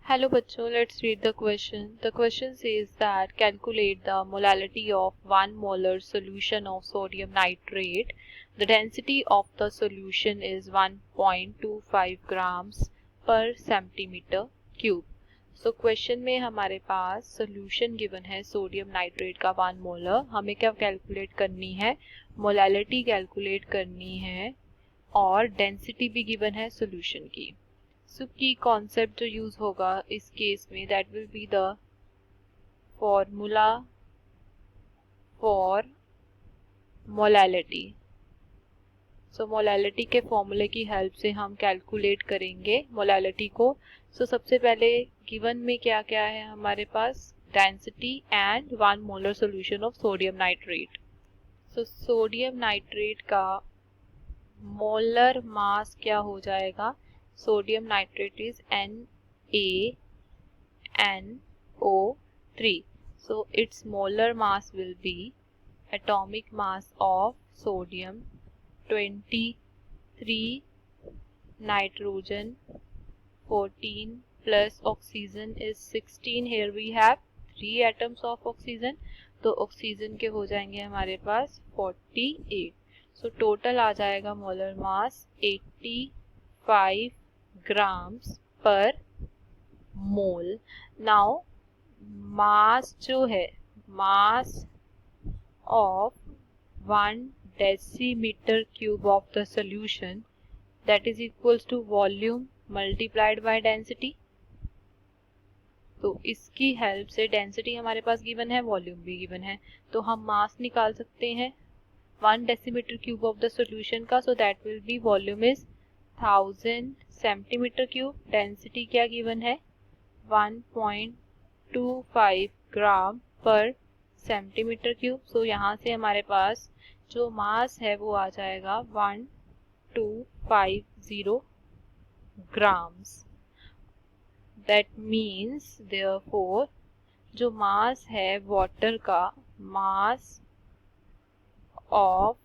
Hello बच्चों, let's read the question. The question says that calculate the molality of 1 molar solution of sodium nitrate. The density of the solution is 1.25 grams per centimeter cube. So question में हमारे पास solution given है sodium nitrate का 1 molar. हमें क्या calculate करनी है? Molality calculate करनी है और density भी given है solution की. सो की कॉन्सेप्ट जो यूज होगा इस केस में that will be the formula for molality. So molality के फॉर्मूले की हेल्प से हम कैलकुलेट करेंगे मोलैलिटी को. सो सबसे पहले गिवन में क्या क्या है हमारे पास? Density and 1 molar solution of sodium nitrate. So sodium nitrate का मोलर मास क्या हो जाएगा? Sodium nitrate is NaNO3. So its molar mass will be atomic mass of sodium 23, nitrogen 14 plus oxygen is 16. Here we have 3 atoms of oxygen. तो oxygen के हो जाएंगे हमारे पास 48. So total आ जाएगा molar mass 85 grams per mole. Now mass जो है mass of 1 decimeter cube of the solution that is equals to volume multiplied by density. तो इसकी हेल्प से डेंसिटी हमारे पास गिवन है, वॉल्यूम भी गिवन है, तो हम मास निकाल सकते हैं 1 decimeter cube of the solution का. So that will be volume is 1000 centimetre cube. Density क्या गिवन है? 1.25 ग्राम पर सेंटीमीटर क्यूब. सो यहाँ से हमारे पास जो मास है वो आ जाएगा 1250 ग्राम्स. दैट मीन्स देयरफॉर जो मास है वाटर का, mass of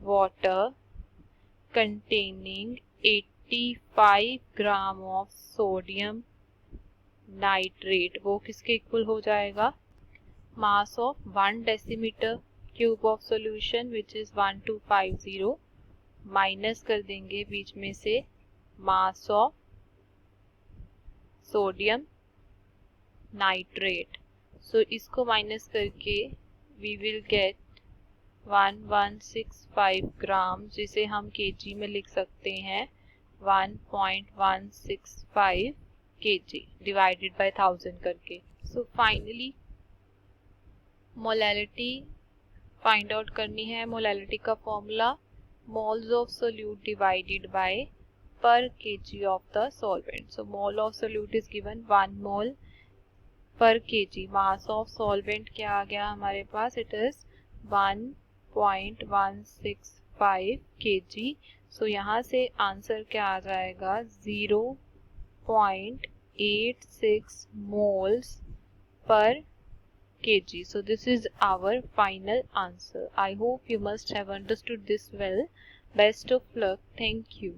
water containing 85 gram of sodium nitrate वो किसके इक्वल हो जाएगा? Mass of 1 decimetre cube of solution which is 1250 minus कर देंगे बीच में से मास ऑफ सोडियम नाइट्रेट. सो इसको माइनस करके वी विल गेट 1165 ग्राम, जिसे हम केजी में लिख सकते हैं 1.165 kg डिवाइडेड बाय 1000 करके. So finally molality find out करनी है. मोलैलिटी का formula moles of solute divided by per KG of the solvent. So mole of solute is given 1 mole per KG. Mass of solvent क्या आ गया हमारे पास? It is 1.165 kg. So यहाँ से आंसर क्या आ जाएगा? 0.86 moles per kg. So this is our final answer. I hope you must have understood this well. Best of luck. Thank you.